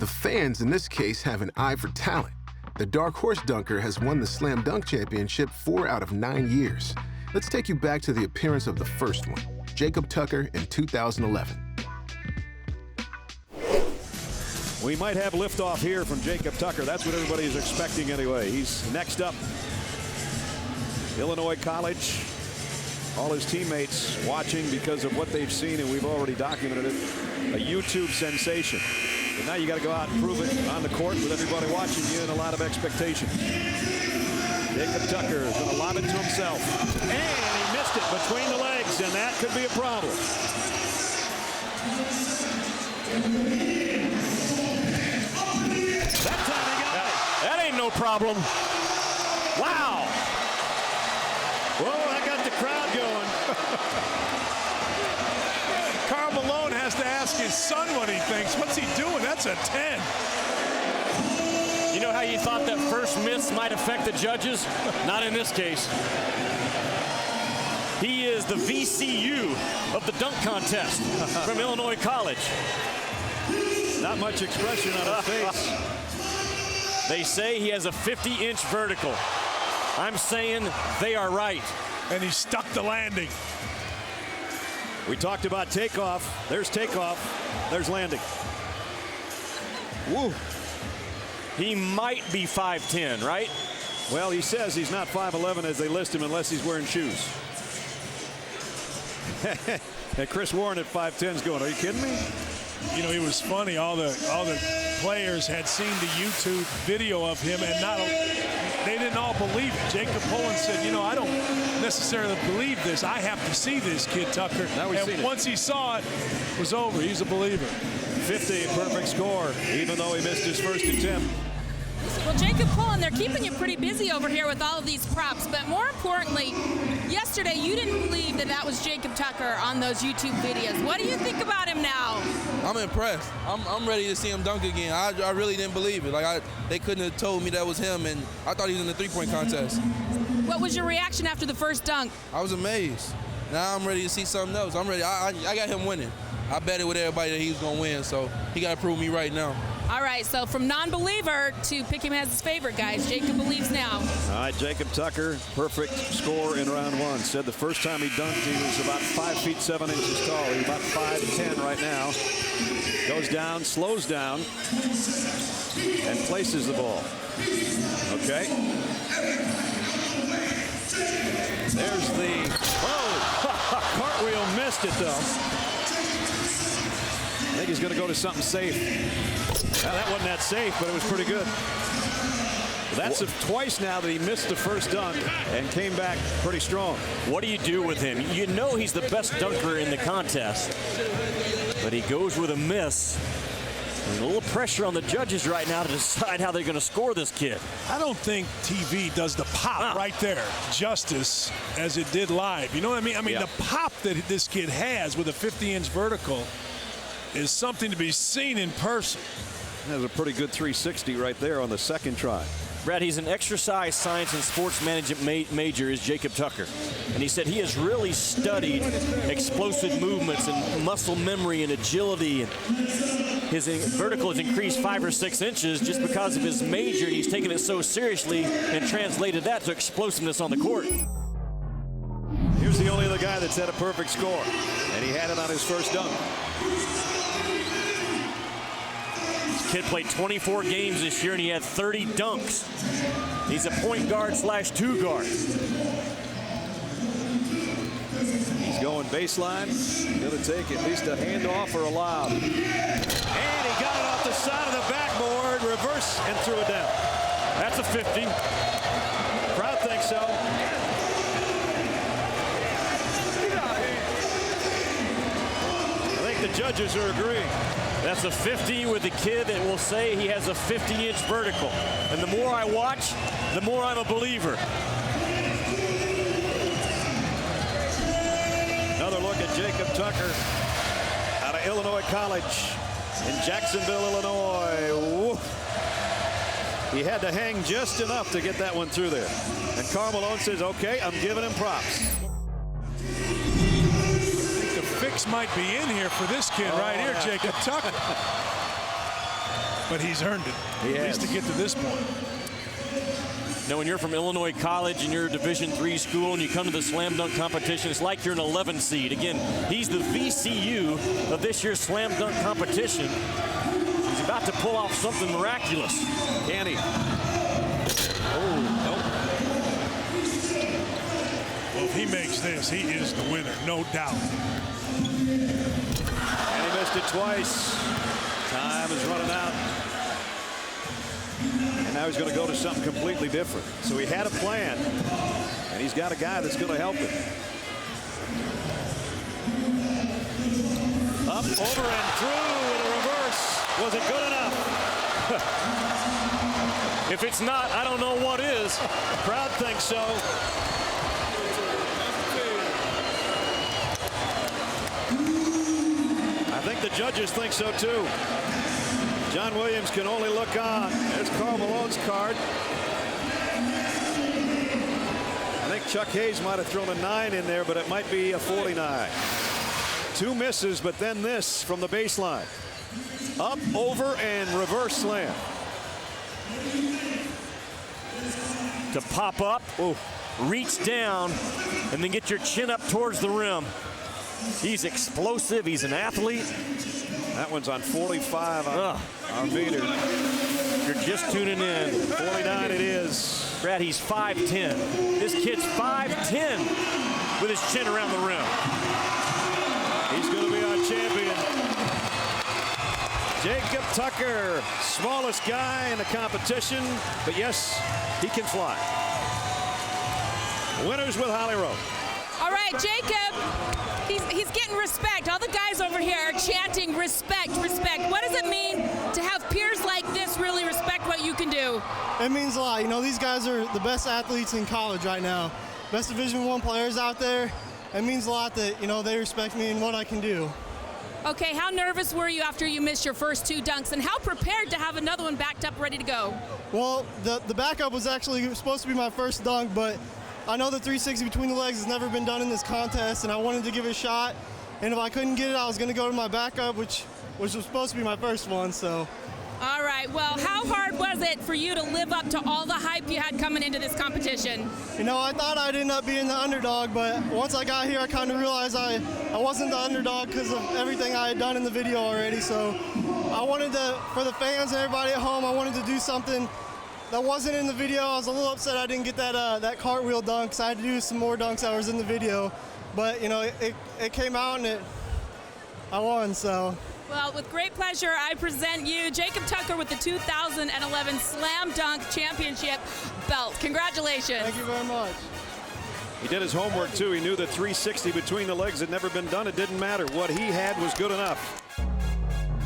The fans in this case have an eye for talent. The Dark Horse Dunker has won the Slam Dunk Championship 4 out of 9 years. Let's take you back to the appearance of the first one, Jacob Tucker in 2011. We might have liftoff here from Jacob Tucker. That's what everybody is expecting anyway. He's next up. Illinois College. All his teammates watching because of what they've seen, and we've already documented it. A YouTube sensation. But now you got to go out and prove it on the court with everybody watching you and a lot of expectation. Jacob Tucker is going to lob it to himself. And he missed it between the legs, and that could be a problem. That time he got it. That ain't no problem. Wow. Whoa, that got the crowd going. Karl Malone has to ask his son what he thinks. What's he doing? That's a 10. You know how you thought that first miss might affect the judges? Not in this case. He is the VCU of the dunk contest from Illinois College. Not much expression on his face. They say he has a 50-inch vertical. I'm saying they are right. And he stuck the landing. We talked about takeoff. There's takeoff. There's landing. Woo. He might be 5'10", right? Well, he says he's not 5'11" as they list him unless he's wearing shoes. And Chris Warren at 5'10" is going, are you kidding me? You know, it was funny. All the players had seen the YouTube video of him, and they didn't all believe it. Jacob Pullen said, you know, I don't necessarily believe this. I have to see this kid, Tucker. And once he saw it, it was over. He's a believer. 50, perfect score, even though he missed his first attempt. Well, Jacob Pullen, they're keeping you pretty busy over here with all of these props, but more importantly, yesterday you didn't believe that was Jacob Tucker on those YouTube videos. What do you think about him now? I'm impressed. I'm ready to see him dunk again. I really didn't believe it. They couldn't have told me that was him, and I thought he was in the three-point contest. What was your reaction after the first dunk? I was amazed. Now I'm ready to see something else. I'm ready. I got him winning. I betted with everybody that he was going to win, so he got to prove me right now. All right, so from non-believer to pick him as his favorite, guys. Jacob believes now. All right, Jacob Tucker, perfect score in round one. Said the first time he dunked, he was about 5 feet 7 inches tall. He's about 5'10" right now. Goes down, slows down, and places the ball. Okay. There's the, cartwheel missed it though. I think he's going to go to something safe. Well, that wasn't that safe, but it was pretty good. That's twice now that he missed the first dunk and came back pretty strong. What do you do with him? You know he's the best dunker in the contest, but he goes with a miss. There's a little pressure on the judges right now to decide how they're going to score this kid. I don't think TV does the pop right there justice as it did live. You know what I mean? I mean, the pop that this kid has with a 50-inch vertical is something to be seen in person. Has a pretty good 360 right there on the second try. Brad, he's an exercise science and sports management major, is Jacob Tucker. And he said he has really studied explosive movements and muscle memory and agility. And his vertical has increased 5 or 6 inches just because of his major. He's taken it so seriously and translated that to explosiveness on the court. Here's the only other guy that's had a perfect score, and he had it on his first dunk. This kid played 24 games this year, and he had 30 dunks. He's a point guard / 2 guard. He's going baseline. Going to take at least a handoff or a lob. And he got it off the side of the backboard, reverse, and threw it down. That's a 50. Crowd thinks so. I think the judges are agreeing. That's a 50 with a kid that will say he has a 50-inch vertical. And the more I watch, the more I'm a believer. Another look at Jacob Tucker out of Illinois College in Jacksonville, Illinois. Woo. He had to hang just enough to get that one through there. And Karl Malone says, okay, I'm giving him props. Fix might be in here for this kid right here, Jacob Tucker. but he's earned it, at least to get to this point. Now, when you're from Illinois College and you're a Division III school and you come to the slam dunk competition, it's like you're an 11 seed. Again, he's the VCU of this year's slam dunk competition. He's about to pull off something miraculous. Can he? Oh, nope. Well, if he makes this, he is the winner, no doubt. And he missed it twice. Time is running out. And now he's going to go to something completely different. So he had a plan, and he's got a guy that's going to help him. Up, over, and through with a reverse. Was it good enough? If it's not, I don't know what is. The crowd thinks so. I think the judges think so too. John Williams can only look on. There's Karl Malone's card. I think Chuck Hayes might have thrown a 9 in there, but it might be a 49. 2 misses, but then this from the baseline. Up, over, and reverse slam. To pop up, reach down, and then get your chin up towards the rim. He's explosive. He's an athlete. That one's on 45 on Vader. You're just tuning in. 49 it is. Brad, he's 5'10". This kid's 5'10" with his chin around the rim. He's going to be our champion. Jacob Tucker, smallest guy in the competition, but yes, he can fly. Winners with Holly Rowe. All right, Jacob, he's getting respect. All the guys over here are chanting respect, respect. What does it mean to have peers like this really respect what you can do? It means a lot. You know, these guys are the best athletes in college right now. Best Division I players out there. It means a lot that, you know, they respect me and what I can do. Okay, how nervous were you after you missed your first 2 dunks, and how prepared to have another one backed up ready to go? Well, the backup was actually supposed to be my first dunk, but I know the 360 between the legs has never been done in this contest, and I wanted to give it a shot. And if I couldn't get it, I was going to go to my backup, which was supposed to be my first one. So. All right. Well, how hard was it for you to live up to all the hype you had coming into this competition? You know, I thought I'd end up being the underdog, but once I got here, I kind of realized I wasn't the underdog because of everything I had done in the video already. So I wanted to, for the fans and everybody at home, I wanted to do something that wasn't in the video. I was a little upset I didn't get that cartwheel dunk, so I had to do some more dunks that was in the video. But, you know, it came out and I won, so. Well, with great pleasure, I present you Jacob Tucker with the 2011 Slam Dunk Championship belt. Congratulations. Thank you very much. He did his homework, too. He knew the 360 between the legs had never been done. It didn't matter. What he had was good enough.